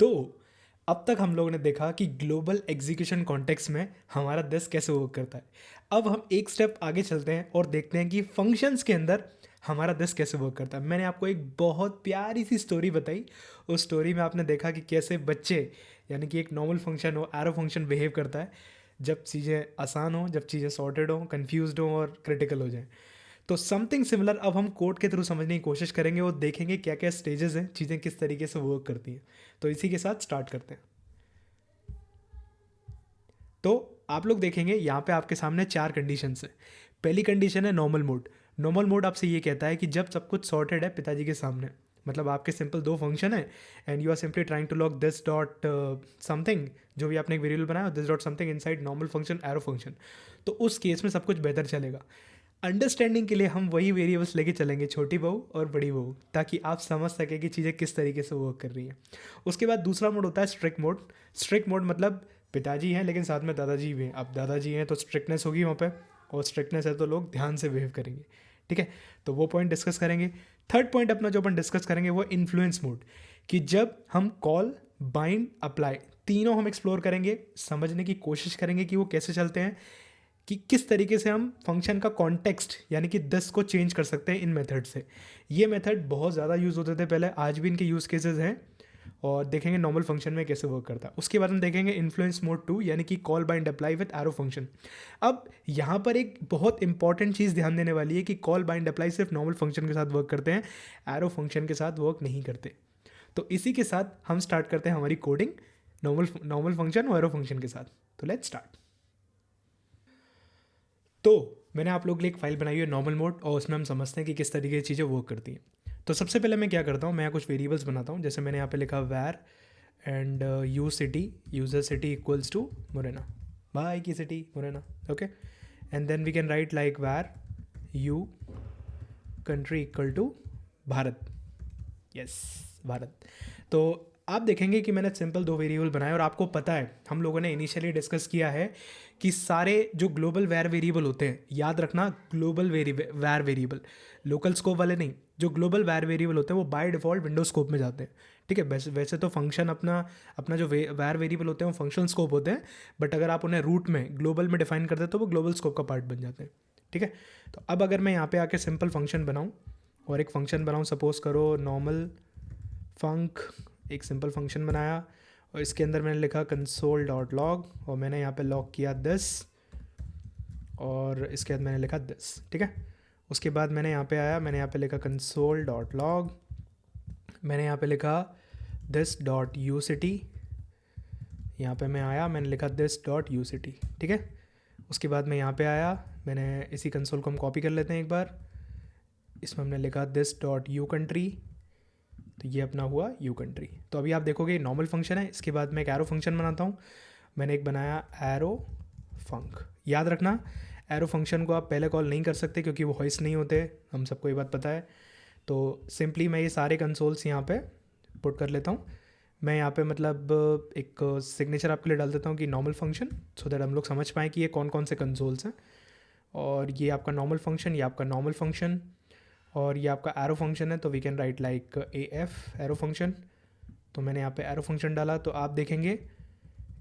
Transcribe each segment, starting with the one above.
तो अब तक हम लोगों ने देखा कि ग्लोबल एग्जीक्यूशन कॉन्टेक्स्ट में हमारा दिस कैसे वर्क करता है। अब हम एक स्टेप आगे चलते हैं और देखते हैं कि फंक्शंस के अंदर हमारा दिस कैसे वर्क करता है। मैंने आपको एक बहुत प्यारी सी स्टोरी बताई। उस स्टोरी में आपने देखा कि कैसे बच्चे, यानी कि एक नॉर्मल फंक्शन हो, एरो फंक्शन बिहेव करता है जब चीज़ें आसान हो, जब चीज़ें सॉर्टेड हो, कन्फ्यूज्ड हो और क्रिटिकल हो जाए। तो समथिंग सिमिलर अब हम कोड के थ्रू समझने की कोशिश करेंगे और देखेंगे क्या क्या स्टेजेस हैं, चीज़ें किस तरीके से वर्क करती हैं। तो इसी के साथ स्टार्ट करते हैं। तो आप लोग देखेंगे यहाँ पे आपके सामने 4 कंडीशंस हैं। पहली कंडीशन है नॉर्मल मोड। नॉर्मल मोड आपसे ये कहता है कि जब सब कुछ सॉर्टेड है पिताजी के सामने, मतलब आपके सिंपल 2 फंक्शन है and you are simply trying to log this dot something, जो भी आपने एक वेरिएबल बनाया, this dot something inside normal function arrow function. तो उस केस में सब कुछ बेहतर चलेगा। अंडरस्टैंडिंग के लिए हम वही वेरिएबल्स लेके चलेंगे, छोटी बहू और बड़ी बहू, ताकि आप समझ सकें कि चीज़ें किस तरीके से वर्क कर रही हैं। उसके बाद दूसरा मोड होता है स्ट्रिक्ट मोड। स्ट्रिक्ट मोड मतलब पिताजी हैं लेकिन साथ में दादाजी भी हैं। अब दादाजी हैं तो स्ट्रिक्टनेस होगी वहाँ पे, और स्ट्रिक्टनेस है तो लोग ध्यान से बिहेव करेंगे। ठीक है, तो वो पॉइंट डिस्कस करेंगे। थर्ड पॉइंट अपना जो अपन डिस्कस करेंगे वो इन्फ्लुएंस मोड, कि जब हम कॉल, बाइंड, अप्लाई, तीनों हम एक्सप्लोर करेंगे, समझने की कोशिश करेंगे कि वो कैसे चलते हैं, कि किस तरीके से हम फंक्शन का कॉन्टेक्स्ट यानी कि दिस को चेंज कर सकते हैं इन मेथड से। ये मेथड बहुत ज़्यादा यूज़ होते थे पहले, आज भी इनके यूज़ केसेस हैं, और देखेंगे नॉर्मल फंक्शन में कैसे वर्क करता है। उसके बाद हम देखेंगे इन्फ्लुएंस मोड 2 यानी कि call bind apply with arrow function. अब यहाँ पर एक बहुत इंपॉर्टेंट चीज़ ध्यान देने वाली है कि कॉल बाइंड अप्लाई सिर्फ नॉर्मल फंक्शन के साथ वर्क करते हैं, एरो फंक्शन के साथ वर्क नहीं करते। तो इसी के साथ हम स्टार्ट करते हैं हमारी कोडिंग नॉर्मल फंक्शन और एरो फंक्शन के साथ। तो लेट्स स्टार्ट। तो मैंने आप लोग के लिए एक फाइल बनाई है नॉर्मल मोड, और उसमें हम समझते हैं कि किस तरीके की चीज़ें वर्क करती हैं। तो सबसे पहले मैं क्या करता हूँ, मैं कुछ वेरिएबल्स बनाता हूँ। जैसे मैंने यहाँ पे लिखा where and user city equals to Morena, भाई की city Morena, okay. And then we can write like where you country equal to Bharat, yes Bharat. तो आप देखेंगे कि मैंने सिंपल 2 वेरिएबल बनाए, और आपको पता है हम लोगों ने इनिशियली डिस्कस किया है कि सारे जो ग्लोबल वैर वेरिएबल होते हैं, याद रखना ग्लोबल वैर वेरिएबल, लोकल स्कोप वाले नहीं, जो ग्लोबल वैर वेरिएबल होते हैं वो बाय डिफ़ॉल्ट विंडो स्कोप में जाते हैं। ठीक है, वैसे तो फंक्शन अपना अपना जो वैर वेरिएबल होते हैं वो फंक्शन स्कोप होते हैं, बट अगर आप उन्हें रूट में ग्लोबल में डिफाइन करते हैं तो वो ग्लोबल स्कोप का पार्ट बन जाते हैं। ठीक है, तो अब अगर मैं यहाँ पे आके सिंपल फंक्शन बनाऊँ, और एक फंक्शन बनाऊँ, सपोज करो नॉर्मल फंक, एक सिंपल फंक्शन बनाया, और इसके अंदर मैंने लिखा कंसोल डॉट लॉग, और मैंने यहाँ पे लॉग किया दिस, और इसके बाद मैंने लिखा दिस। ठीक है, उसके बाद मैंने यहाँ पे आया, मैंने यहाँ पे लिखा कंसोल डॉट लॉग, मैंने यहाँ पे लिखा दिस डॉट यू सिटी, यहाँ पे मैं आया, मैंने लिखा दिस डॉट यू सिटी। ठीक है, उसके बाद मैं यहाँ पे आया, मैंने इसी कंसोल को हम कॉपी कर लेते हैं एक बार, इसमें हमने लिखा दिस डॉट यू कंट्री, तो ये अपना हुआ यू कंट्री। तो अभी आप देखोगे नॉर्मल फंक्शन है, इसके बाद मैं एक एरो फंक्शन बनाता हूँ। मैंने एक बनाया एरो फंक। याद रखना एरो फंक्शन को आप पहले कॉल नहीं कर सकते क्योंकि वो हॉइस्ट नहीं होते, हम सबको ये बात पता है। तो सिंपली मैं ये सारे कंसोल्स यहाँ पे पुट कर लेता हूँ। मैं यहाँ पे मतलब एक सिग्नेचर आपके लिए डाल देता हूँ कि नॉर्मल फंक्शन, सो दैट हम लोग समझ पाएँ कि ये कौन कौन से कंसोल्स हैं। और ये आपका नॉर्मल फंक्शन, ये आपका नॉर्मल फंक्शन, और ये आपका एरो फंक्शन है, तो we can write like a F arrow function. तो मैंने यहाँ पे एरो फंक्शन डाला, तो आप देखेंगे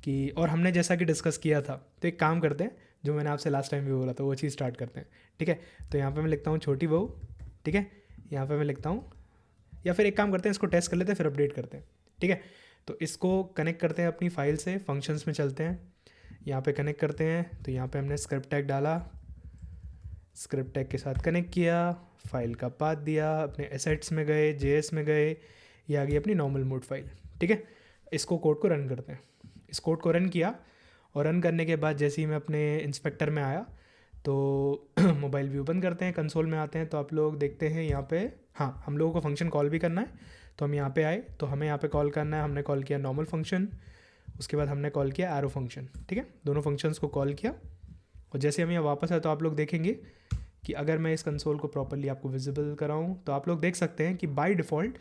कि, और हमने जैसा कि डिस्कस किया था, तो एक काम करते हैं, जो मैंने आपसे लास्ट टाइम भी बोला था वो चीज़ स्टार्ट करते हैं। ठीक है, तो यहाँ पे मैं लिखता हूँ छोटी बहू। ठीक है, यहाँ पे मैं लिखता हूँ, या फिर एक काम करते हैं, इसको टेस्ट कर लेते हैं फिर अपडेट करते हैं। ठीक है, तो इसको कनेक्ट करते हैं अपनी फाइल से, फंक्शंस में चलते हैं, यहाँ पे कनेक्ट करते हैं। तो यहाँ पे हमने स्क्रिप्ट टैग डाला, स्क्रिप्ट टैग के साथ कनेक्ट किया, फाइल का पाथ दिया, अपने एसेट्स में गए, जेएस में गए, ये आ गई अपनी नॉर्मल मोड फाइल। ठीक है, इसको कोड को रन करते हैं। इस कोड को रन किया, और रन करने के बाद जैसे ही मैं अपने इंस्पेक्टर में आया, तो मोबाइल व्यू बंद करते हैं, कंसोल में आते हैं, तो आप लोग देखते हैं यहाँ पे, हाँ हम लोगों को फंक्शन कॉल भी करना है। तो हम यहाँ पे आए, तो हमें यहाँ पे कॉल करना है, हमने कॉल किया नॉर्मल फंक्शन, उसके बाद हमने कॉल किया एरो फंक्शन। ठीक है, दोनों फंक्शंस को कॉल किया, और जैसे हम यहाँ वापस आए तो आप लोग देखेंगे कि अगर मैं इस कंसोल को प्रॉपर्ली आपको विजिबल कराऊँ, तो आप लोग देख सकते हैं कि बाय डिफ़ॉल्ट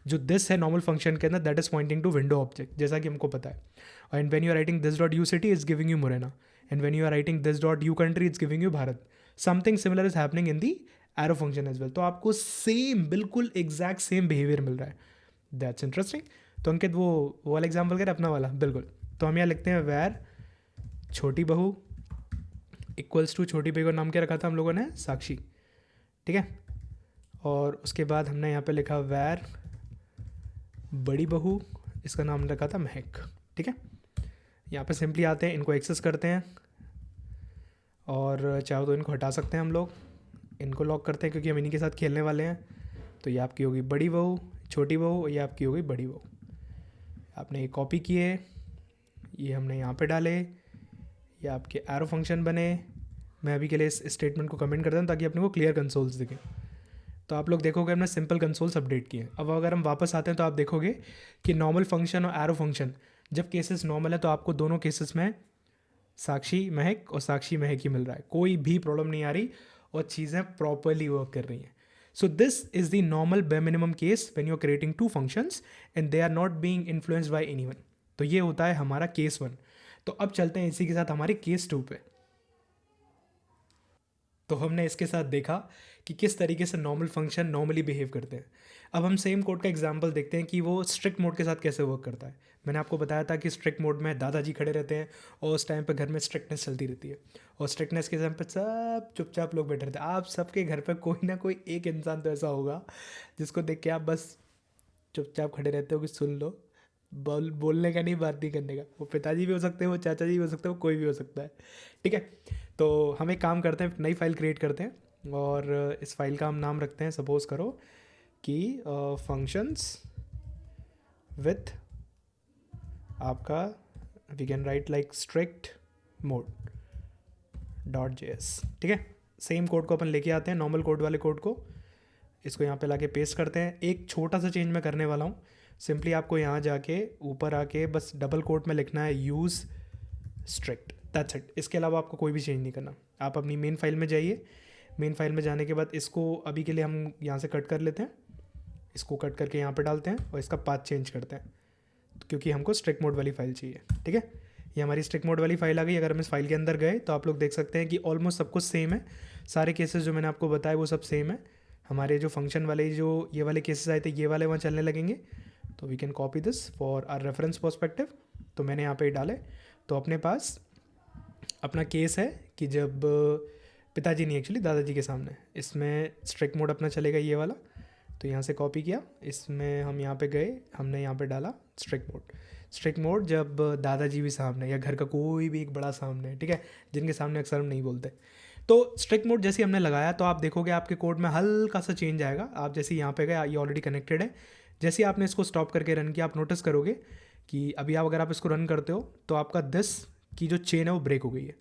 जो दिस है नॉर्मल फंक्शन के अंदर, that is pointing to window object, जैसा कि हमको पता है। And when you are writing this dot you city is giving you Morena, and when you are writing this dot you country is giving you Bharat. Something similar is happening in the arrow function as well. तो आपको same, बिल्कुल exact same behaviour मिल रहा है। That's interesting. तो अंकित वो वाला example करें, अपना वाला, बिल्कुल। तो हम यहाँ लिखते हैं वैर छोटी बहू इक्वल्स टू, छोटी बहू का नाम क्या रखा था हम लोगों ने, साक्षी, ठीक है। और उसके बाद हमने यहाँ पे लिखा वैर बड़ी बहू, इसका नाम रखा था महक, ठीक है। यहाँ पे सिंपली आते हैं, इनको एक्सेस करते हैं और चाहो तो इनको हटा सकते हैं हम लोग, इनको लॉक करते हैं क्योंकि हम इन्हीं के साथ खेलने वाले हैं। तो ये आपकी होगी बड़ी बहू, छोटी बहू, ये आपकी होगी बड़ी बहू। आपने ये कॉपी किए, ये हमने यहाँ पे डाले, ये आपके एरो फंक्शन बने। मैं अभी के लिए इस स्टेटमेंट को कमेंट करता हूँ ताकि अपने को क्लियर कंसोल्स दिखे। तो आप लोग देखोगे हमने सिंपल कंसोल्स अपडेट किए। अब अगर हम वापस आते हैं तो आप देखोगे कि नॉर्मल फंक्शन और एरो फंक्शन, जब केसेस नॉर्मल है तो आपको दोनों केसेस में साक्षी महक और साक्षी महक ही मिल रहा है, कोई भी प्रॉब्लम नहीं आ रही और चीज़ें प्रॉपरली वर्क कर रही हैं। So this is the normal bare minimum case when you are creating two functions and they are not being influenced by anyone. तो ये होता है हमारा केस 1। तो अब चलते हैं इसी के साथ हमारे केस 2 पे। तो हमने इसके साथ देखा कि किस तरीके से नॉर्मल फंक्शन नॉर्मली बिहेव करते हैं। अब हम सेम कोड का एग्जांपल देखते हैं कि वो स्ट्रिक्ट मोड के साथ कैसे वर्क करता है। मैंने आपको बताया था कि स्ट्रिक्ट मोड में दादाजी खड़े रहते हैं और उस टाइम पे घर में स्ट्रिक्टनेस चलती रहती है, और स्ट्रिक्टनेस के टाइम पे सब चुपचाप लोग बैठे रहते हैं। आप सबके घर पे कोई ना कोई एक इंसान तो ऐसा होगा जिसको देख के आप बस चुपचाप खड़े रहते हो कि सुन लो, बोलने का नहीं, बात नहीं करने का। वो पिताजी भी हो सकते हैं, वो चाचा जी भी हो सकते हैं, वो कोई भी हो सकता है, ठीक है। तो हम एक काम करते हैं, नई फाइल क्रिएट करते हैं और इस फाइल का हम नाम रखते हैं, सपोज करो कि फंक्शंस विथ आपका we can write like strict mode .js, ठीक है। सेम कोड को अपन लेके आते हैं, नॉर्मल कोड वाले कोड को, इसको यहाँ पे लाके पेस्ट करते हैं। एक छोटा सा चेंज मैं करने वाला हूँ, सिंपली आपको यहाँ जाके ऊपर आके बस डबल कोट में लिखना है यूज़ स्ट्रिक्ट, दैट्स इट। इसके अलावा आपको कोई भी चेंज नहीं करना। आप अपनी मेन फाइल में जाइए, मेन फाइल में जाने के बाद इसको अभी के लिए हम यहाँ से कट कर लेते हैं, इसको कट करके यहाँ पे डालते हैं और इसका पाथ चेंज करते हैं क्योंकि हमको स्ट्रिक्ट मोड वाली फाइल चाहिए, ठीक है। ये हमारी स्ट्रिक्ट मोड वाली फाइल आ गई। अगर हम इस फाइल के अंदर गए तो आप लोग देख सकते हैं कि ऑलमोस्ट सब कुछ सेम है, सारे केसेस जो मैंने आपको बताए वो सब सेम है। हमारे जो फंक्शन वाले जो ये वाले केसेस आए थे ये वाले वहाँ चलने लगेंगे। तो we can copy this for our reference perspective. तो मैंने यहाँ पे डाले, तो अपने पास अपना केस है कि जब पिताजी नहीं, एक्चुअली दादाजी के सामने, इसमें स्ट्रिक्ट मोड अपना चलेगा ये वाला। तो यहाँ से कॉपी किया, इसमें हम यहाँ पे गए, हमने यहाँ पे डाला स्ट्रिक्ट मोड। स्ट्रिक्ट मोड जब दादाजी भी सामने या घर का कोई भी एक बड़ा सामने है, ठीक है, जिनके सामने अक्सर हम नहीं बोलते। तो स्ट्रिक्ट मोड जैसे हमने लगाया तो आप देखोगे आपके कोड में हल्का सा चेंज आएगा। आप जैसे यहाँ पे गए, ये ऑलरेडी कनेक्टेड है, जैसे ही आपने इसको स्टॉप करके रन किया आप नोटिस करोगे कि अभी आप अगर आप इसको रन करते हो तो आपका दिस की जो चेन है वो ब्रेक हो गई है।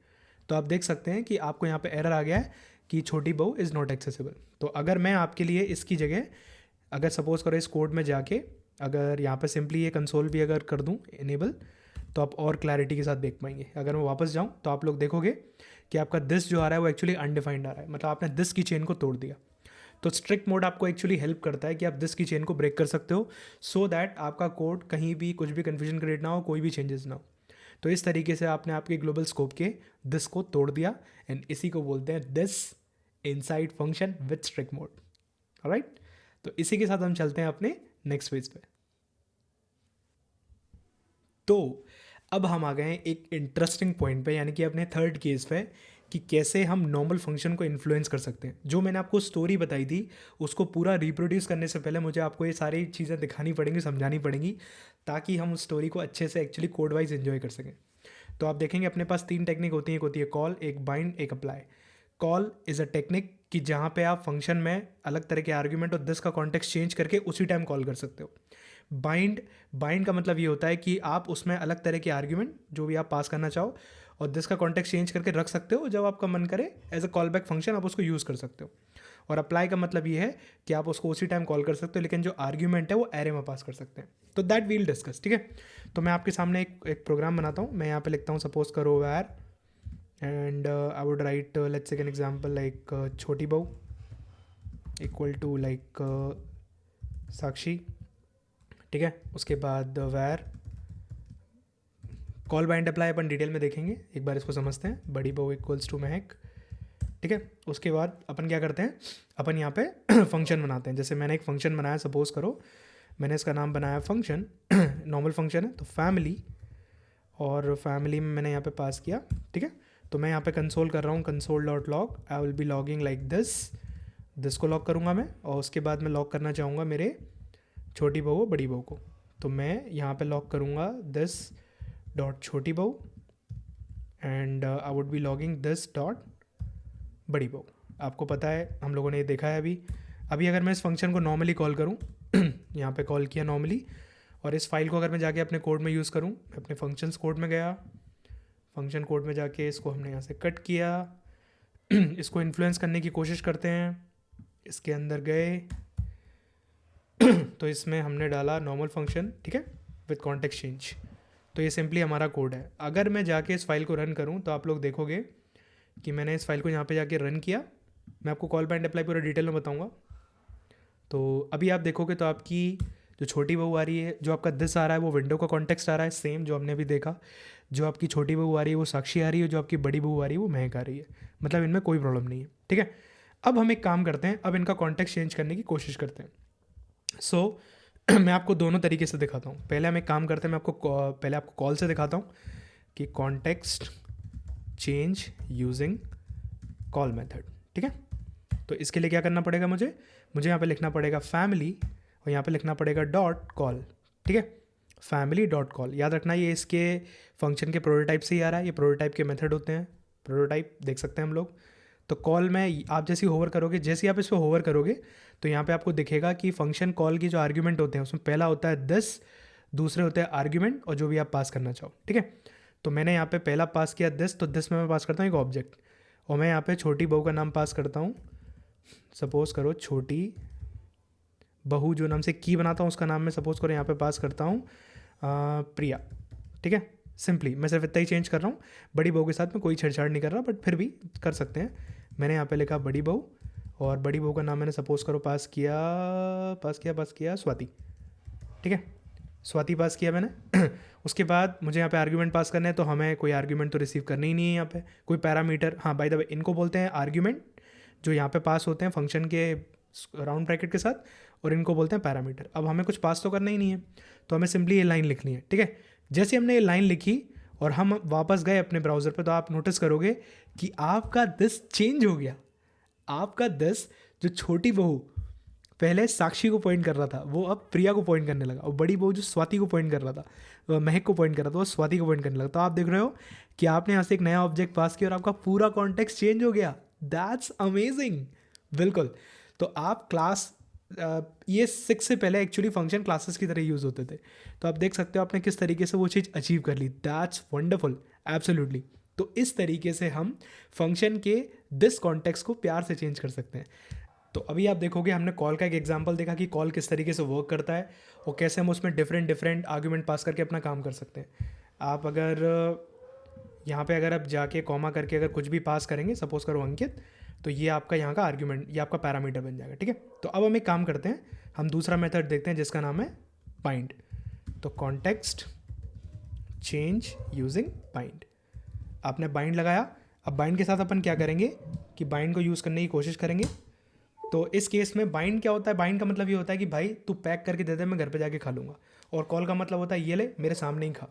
तो आप देख सकते हैं कि आपको यहाँ पे एरर आ गया है कि छोटी बहू इज़ नॉट एक्सेसिबल। तो अगर मैं आपके लिए इसकी जगह अगर सपोज करो इस कोड में जाके अगर यहाँ पे सिंपली ये कंसोल भी अगर कर दूँ इनेबल, तो आप और क्लैरिटी के साथ देख पाएंगे। अगर मैं वापस जाऊँ तो आप लोग देखोगे कि आपका दिस जो आ रहा है वो एक्चुअली अनडिफाइंड आ रहा है, मतलब आपने दिस की चेन को तोड़ दिया। तो स्ट्रिक्ट मोड आपको एक्चुअली हेल्प करता है कि आप दिस की चेन को ब्रेक कर सकते हो, सो दैट आपका कोड कहीं भी कुछ भी कन्फ्यूजन क्रिएट ना हो, कोई भी चेंजेस ना हो। तो इस तरीके से आपने आपके ग्लोबल स्कोप के दिस को तोड़ दिया, एंड इसी को बोलते हैं this inside function with strict mode, alright. तो इसी के साथ हम चलते हैं अपने नेक्स्ट पेज पे। तो अब हम आ गए हैं एक इंटरेस्टिंग पॉइंट पे, यानी कि अपने थर्ड केस पे, कि कैसे हम नॉर्मल फंक्शन को इन्फ्लुएंस कर सकते हैं। जो मैंने आपको स्टोरी बताई थी उसको पूरा रिप्रोड्यूस करने से पहले मुझे आपको ये सारी चीज़ें दिखानी पड़ेंगी, समझानी पड़ेंगी, ताकि हम उस स्टोरी को अच्छे से एक्चुअली कोड वाइज एंजॉय कर सकें। तो आप देखेंगे अपने पास 3 टेक्निक होती हैं, एक होती है कॉल, एक बाइंड, एक apply. Call is a technique कि जहाँ पे आप फंक्शन में अलग तरह के आर्ग्यूमेंट और दिस का कॉन्टेक्स्ट चेंज करके उसी टाइम कॉल कर सकते हो। बाइंड का मतलब ये होता है कि आप उसमें अलग तरह के आर्ग्यूमेंट जो भी आप पास करना चाहो और दिस का कॉन्टेक्स्ट चेंज करके रख सकते हो, जब आपका मन करे as a call back function आप उसको यूज़ कर सकते हो। और अप्लाई का मतलब ये है कि आप उसको उसी टाइम कॉल कर सकते हो, लेकिन जो आर्ग्यूमेंट है वो एरे में पास कर सकते हैं। तो दैट वील डिस्कस, ठीक है। तो मैं आपके सामने एक प्रोग्राम बनाता हूँ। मैं यहाँ पे लिखता हूँ सपोज करो var and I would write let's take an example like छोटी बहू इक्वल टू लाइक साक्षी, ठीक है। उसके बाद वैर कॉल बाइंड अप्लाई अपन डिटेल में देखेंगे, एक बार इसको समझते हैं। बड़ी बहू इक्वल्स टू महक, ठीक है। उसके बाद अपन क्या करते हैं, अपन यहाँ पे फंक्शन बनाते हैं। जैसे मैंने एक फंक्शन बनाया, सपोज करो मैंने इसका नाम बनाया फंक्शन, नॉर्मल फंक्शन है तो फैमिली, और फैमिली में मैंने यहाँ पे पास किया, ठीक है। तो मैं यहाँ पे कंसोल कर रहा हूँ, console dot log, I will be logging like this को लॉग करूँगा मैं, और उसके बाद मैं लॉग करना चाहूँगा मेरे छोटी बहू बड़ी बहू को। तो मैं यहाँ पे लॉग करूँगा दिस डॉट छोटी बहू and I would be logging this dot बड़ी बहू। आपको पता है, हम लोगों ने ये देखा है अभी अगर मैं इस फंक्शन को नॉर्मली कॉल करूँ यहाँ पे कॉल किया नॉर्मली, और इस फाइल को अगर मैं जाके अपने कोड में यूज़ करूँ, अपने फंक्शंस कोड में गया, फंक्शन कोड में जाके इसको हमने यहाँ से कट किया इसको इन्फ्लुएंस करने की कोशिश करते हैं, इसके अंदर गए तो इसमें हमने डाला नॉर्मल फंक्शन, ठीक है, विद कॉन्टेक्स्ट चेंज। तो ये सिंपली हमारा कोड है। अगर मैं जाके इस फाइल को रन करूँ तो आप लोग देखोगे कि मैंने इस फाइल को यहाँ पे जाके रन किया। मैं आपको कॉल बाइंड अप्लाई पूरा डिटेल में बताऊँगा। तो अभी आप देखोगे तो आपकी जो छोटी बहू आ रही है, जो आपका दिस आ रहा है वो विंडो का कॉन्टेक्स्ट आ रहा है, सेम जो हमने अभी देखा। जो आपकी छोटी बहू आ रही है वो साक्षी आ रही है, जो आपकी बड़ी बहू आ रही है वो महक आ रही है। मतलब इनमें कोई प्रॉब्लम नहीं है, ठीक है। अब हम एक काम करते हैं, अब इनका कॉन्टेक्स्ट चेंज करने की कोशिश करते हैं। सो मैं आपको दोनों तरीके से दिखाता हूँ। पहले हम एक काम करते हैं, मैं आपको पहले आपको कॉल से दिखाता हूँ कि context change using call method, ठीक है। तो इसके लिए क्या करना पड़ेगा, मुझे यहाँ पे लिखना पड़ेगा फैमिली, और यहाँ पे लिखना पड़ेगा डॉट कॉल, ठीक है, फैमिली डॉट कॉल। याद रखना ये इसके फंक्शन के प्रोटोटाइप से ही आ रहा है, ये प्रोटोटाइप के मेथड होते हैं, प्रोटोटाइप देख सकते हैं हम लोग। तो कॉल में आप जैसे होवर करोगे, जैसे आप इस पर होवर करोगे तो यहाँ पे आपको दिखेगा कि फंक्शन कॉल की जो आर्ग्यूमेंट होते हैं उसमें पहला होता है दिस, दूसरे होते हैं आर्ग्यूमेंट और जो भी आप पास करना चाहो, ठीक है। तो मैंने यहाँ पे पहला पास किया दिस, तो दिस में मैं पास करता हूँ एक ऑब्जेक्ट, और मैं यहाँ पे छोटी बहू का नाम पास करता हूँ। सपोज करो छोटी बहू जो नाम से की बनाता हूँ उसका नाम मैं सपोज करो यहाँ पे पास करता हूँ प्रिया, ठीक है। सिंपली मैं सिर्फ इतना ही चेंज कर रहा हूँ, बड़ी बहू के साथ में कोई छेड़छाड़ नहीं कर रहा, बट फिर भी कर सकते हैं। मैंने यहाँ पे लिखा बड़ी बहू, और बड़ी बहू का नाम मैंने सपोज करो पास किया स्वाति, ठीक है, स्वाति पास किया मैंने उसके बाद मुझे यहाँ पे आर्ग्यूमेंट पास करना है, तो हमें कोई आर्ग्यूमेंट तो रिसीव करनी ही नहीं है यहाँ पे, कोई पैरामीटर। हाँ बाय द वे, इनको बोलते हैं आर्ग्यूमेंट, जो यहाँ पे पास होते हैं फंक्शन के राउंड ब्रैकेट के साथ, और इनको बोलते हैं पैरामीटर। अब हमें कुछ पास तो करना ही नहीं है, तो हमें सिंपली ये लाइन लिखनी है, ठीक है। जैसे हमने ये लाइन लिखी और हम वापस गए अपने ब्राउज़र पे, तो आप नोटिस करोगे कि आपका दिस चेंज हो गया। आपका दिस, जो छोटी बहू पहले साक्षी को पॉइंट कर रहा था, वो अब प्रिया को पॉइंट करने लगा, और बड़ी बहू जो स्वाति को पॉइंट कर रहा था, वो महक को पॉइंट कर रहा था, वो स्वाति को पॉइंट करने लगा। तो आप देख रहे हो कि आपने यहाँ से एक नया ऑब्जेक्ट पास किया और आपका पूरा कॉन्टेक्स्ट चेंज हो गया। That's amazing. बिल्कुल। तो आप क्लास ये 6 से पहले एक्चुअली फंक्शन क्लासेस की तरह यूज़ होते थे, तो आप देख सकते हो आपने किस तरीके से वो चीज़ अचीव कर ली। That's wonderful, absolutely. तो इस तरीके से हम फंक्शन के दिस कॉन्टेक्स्ट को प्यार से चेंज कर सकते हैं। तो अभी आप देखोगे हमने कॉल का एक एग्जांपल देखा कि कॉल किस तरीके से वर्क करता है और कैसे हम उसमें डिफरेंट आर्ग्यूमेंट पास करके अपना काम कर सकते हैं। आप अगर यहाँ पे अगर आप जाके कॉमा करके अगर कुछ भी पास करेंगे, सपोज करो अंकित, तो ये आपका यहाँ का आर्ग्यूमेंट, ये आपका पैरामीटर बन जाएगा, ठीक है। तो अब हम एक काम करते हैं, हम दूसरा मेथड देखते हैं जिसका नाम है बाइंड। तो कॉन्टेक्स्ट चेंज यूजिंग बाइंड, आपने बाइंड लगाया। अब बाइंड के साथ अपन क्या करेंगे कि बाइंड को यूज़ करने की कोशिश करेंगे। तो इस केस में बाइंड क्या होता है, बाइंड का मतलब ये होता है कि भाई तू पैक करके दे दे, मैं घर पे जाके खा लूँगा। और कॉल का मतलब होता है ये ले मेरे सामने ही खा,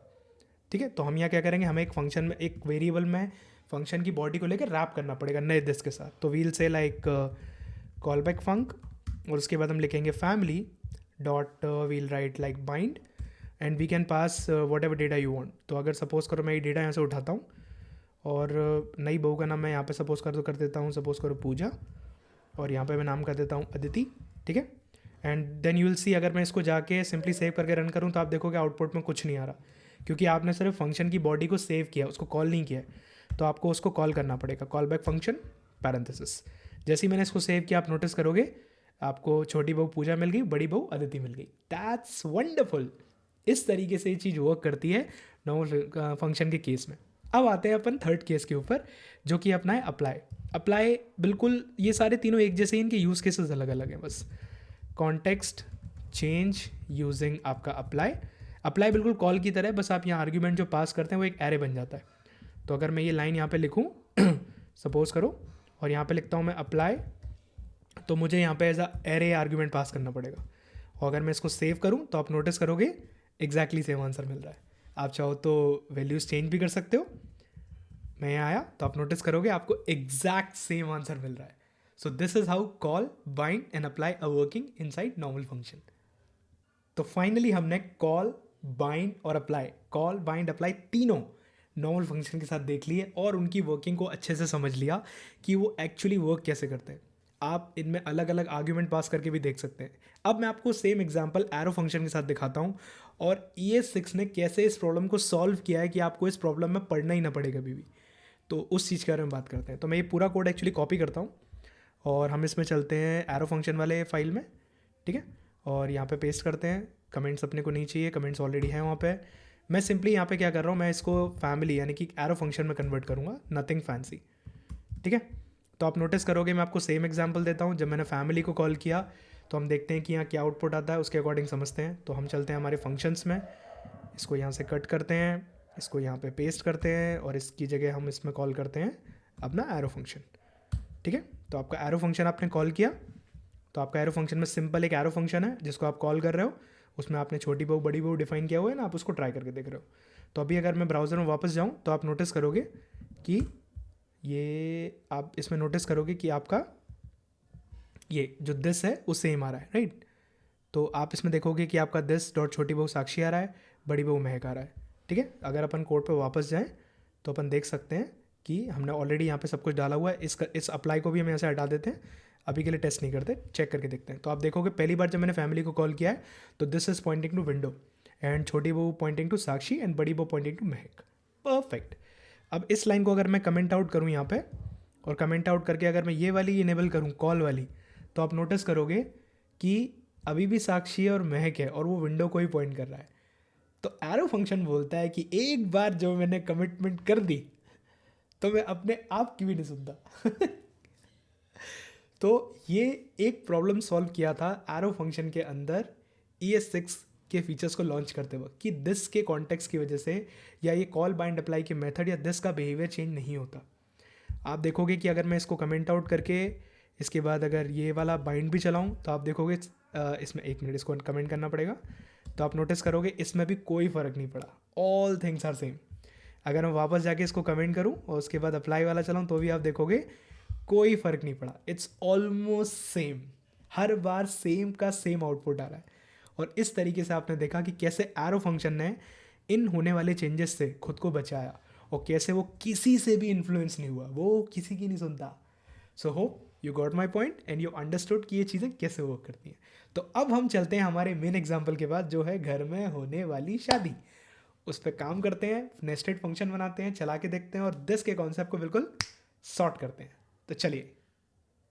ठीक है। तो हम यहाँ क्या करेंगे, हमें एक फंक्शन में, एक वेरिएबल में फंक्शन की बॉडी को लेकर रैप करना पड़ेगा नए दिस के साथ। तो वील से लाइक कॉल बैक फंक, और उसके बाद हम लिखेंगे family dot wheel right like bind and we can pass whatever data you want. तो अगर सपोज करो मैं ये डेटा यहाँ से उठाता हूँ और नई बहू का नाम मैं यहाँ पे सपोज कर देता हूँ, सपोज करो पूजा, और यहाँ पे मैं नाम कर देता हूँ अदिति, ठीक है। And then you will see, अगर मैं इसको जाके सिंपली सेव करके रन करूँ तो आप देखोगे आउटपुट में कुछ नहीं आ रहा, क्योंकि आपने सिर्फ फंक्शन की बॉडी को सेव किया, उसको कॉल नहीं किया। तो आपको उसको कॉल करना पड़ेगा, कॉल बैक फंक्शन पैरेंथेसिस। जैसे ही मैंने इसको सेव किया आप नोटिस करोगे आपको छोटी बहू पूजा मिल गई, बड़ी बहू अदिति मिल गई। That's wonderful. इस तरीके से ये चीज़ वर्क करती है नॉर्मल फंक्शन के केस में। अब आते हैं अपन थर्ड केस के ऊपर, जो कि अपना है अप्लाई। अप्लाई बिल्कुल ये सारे तीनों एक जैसे ही, इनके यूज़ केसेस अलग अलग हैं बस। कॉन्टेक्स्ट चेंज यूजिंग आपका अप्लाई बिल्कुल कॉल की तरह है, बस आप यहाँ आर्ग्यूमेंट जो पास करते हैं वो एक एरे बन जाता है। तो अगर मैं ये लाइन यहाँ पे लिखूँ सपोज करो, और यहाँ पे लिखता हूँ मैं अप्लाई, तो मुझे यहाँ पे as a array argument pass करना पड़ेगा। और अगर मैं इसको सेव करूँ तो आप नोटिस करोगे एग्जैक्टली सेम आंसर मिल रहा है। आप चाहो तो वैल्यूज़ चेंज भी कर सकते हो। मैं यहाँ आया तो आप नोटिस करोगे आपको एग्जैक्ट सेम आंसर मिल रहा है। सो this is how call, bind and apply a working inside normal function. तो फाइनली हमने कॉल, बाइंड और अप्लाई, कॉल बाइंड अप्लाई तीनों नॉर्मल फंक्शन के साथ देख लिए और उनकी वर्किंग को अच्छे से समझ लिया कि वो एक्चुअली वर्क कैसे करते हैं। आप इनमें अलग अलग आर्ग्यूमेंट पास करके भी देख सकते हैं। अब मैं आपको सेम एग्जांपल एरो फंक्शन के साथ दिखाता हूँ और ES6 ने कैसे इस प्रॉब्लम को सॉल्व किया है कि आपको इस प्रॉब्लम में पढ़ना ही ना पड़े कभी भी। तो उस चीज़ के बारे में बात करते हैं। तो मैं ये पूरा कोड एक्चुअली कॉपी करता हूँ और हम इसमें चलते हैं एरो फंक्शन वाले फाइल में, ठीक है, और यहाँ पे पेस्ट करते हैं। कमेंट्स अपने को नहीं चाहिए, कमेंट्स ऑलरेडी हैं वहाँ पे। मैं सिंपली यहाँ पे क्या कर रहा हूँ, मैं इसको फैमिली यानी कि एरो फंक्शन में कन्वर्ट करूँगा, नथिंग फैंसी, ठीक है। तो आप नोटिस करोगे मैं आपको सेम एग्जांपल देता हूँ। जब मैंने फैमिली को कॉल किया तो हम देखते हैं कि यहाँ क्या आउटपुट आता है, उसके अकॉर्डिंग समझते हैं। तो हम चलते हैं हमारे फंक्शंस में, इसको यहाँ से कट करते हैं, इसको यहाँ पे पेस्ट करते हैं और इसकी जगह हम इसमें कॉल करते हैं अपना एरो फंक्शन, ठीक है। तो आपका एरो फंक्शन आपने कॉल किया, तो आपका एरो फंक्शन में सिंपल एक एरो फंक्शन है जिसको आप कॉल कर रहे हो, उसमें आपने छोटी बहू बड़ी बहू डिफाइन किया हुआ है ना, आप उसको ट्राई करके देख रहे हो। तो अभी अगर मैं ब्राउज़र में वापस जाऊँ तो आप नोटिस करोगे कि ये, आप इसमें नोटिस करोगे कि आपका ये जो दिस है वो सेम आ रहा है, राइट। तो आप इसमें देखोगे कि आपका दिस डॉट छोटी बहू साक्षी आ रहा है, बड़ी बहू महक आ रहा है, ठीक है। अगर अपन कोड पे वापस जाएं तो अपन देख सकते हैं कि हमने ऑलरेडी यहाँ पे सब कुछ डाला हुआ है। इस अप्लाई को भी हम यहाँ से हटा देते हैं, अभी के लिए टेस्ट नहीं करते, चेक करके देखते हैं। तो आप देखोगे पहली बार जब मैंने फैमिली को कॉल किया है तो this is pointing to window and छोटी बहू पॉइंटिंग टू साक्षी एंड बड़ी बहू पॉइंटिंग टू महक। परफेक्ट। अब इस लाइन को अगर मैं कमेंट आउट करूँ यहाँ पे और कमेंट आउट करके अगर मैं ये वाली इनेबल करूँ कॉल वाली, तो आप नोटिस करोगे कि अभी भी साक्षी और महक है और वो विंडो को ही पॉइंट कर रहा है। तो एरो फंक्शन बोलता है कि एक बार जो मैंने कमिटमेंट कर दी तो मैं अपने आप की भी नहीं सुनता। तो ये एक प्रॉब्लम सॉल्व किया था एरो फंक्शन के अंदर ES6 के फीचर्स को लॉन्च करते वक्त कि दिस के कॉन्टेक्स्ट की वजह से या ये कॉल बाइंड अप्लाई के मेथड या दिस का बिहेवियर चेंज नहीं होता। आप देखोगे कि अगर मैं इसको कमेंट आउट करके इसके बाद अगर ये वाला बाइंड भी चलाऊं तो आप देखोगे इसमें, एक मिनट, इसको कमेंट करना पड़ेगा। तो आप नोटिस करोगे इसमें भी कोई फ़र्क नहीं पड़ा, ऑल थिंग्स आर सेम। अगर मैं वापस जाके इसको कमेंट करूं और उसके बाद अप्लाई वाला चलाऊं तो भी आप देखोगे कोई फ़र्क नहीं पड़ा, it's almost same. Her bar same का सेम आउटपुट आ रहा है। और इस तरीके से आपने देखा कि कैसे एरो फंक्शन ने इन होने वाले चेंजेस से खुद को बचाया और कैसे वो किसी से भी इन्फ्लुएंस नहीं हुआ, वो किसी की नहीं सुनता। So hope you got my point and you understood कि ये चीज़ें कैसे वर्क करती हैं। तो अब हम चलते हैं हमारे मेन एग्जाम्पल के बाद, जो है घर में होने वाली शादी। उस पर काम करते हैं, नेस्टेड फंक्शन बनाते हैं, चला के देखते हैं और दिस के कॉन्सेप्ट को बिल्कुल सॉर्ट करते हैं। तो चलिए।